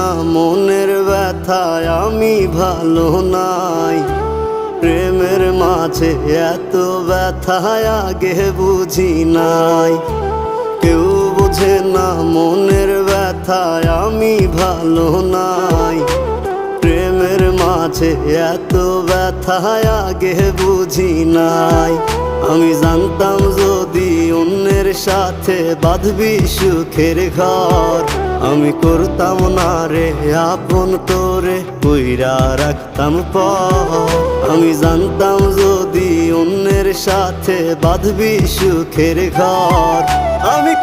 না মনের ব্যথায় আমি ভালো নাই। প্রেমের মাঝে এত ব্যথায় আগে বুঝি নাই। কেউ বোঝে না মনের ব্যথায় আমি ভালো নাই। প্রেমের মাঝে এত ব্যথায় আগে বুঝি নাই। আমি জানতাম যদি অন্যের সাথে বাঁধবি সুখের ঘর, আমি করতাম না রে আপন তোরে কইরা রাখতাম পর। আমি জানতাম যদি অন্যের সাথে বাঁধবি সুখের ঘর, আমি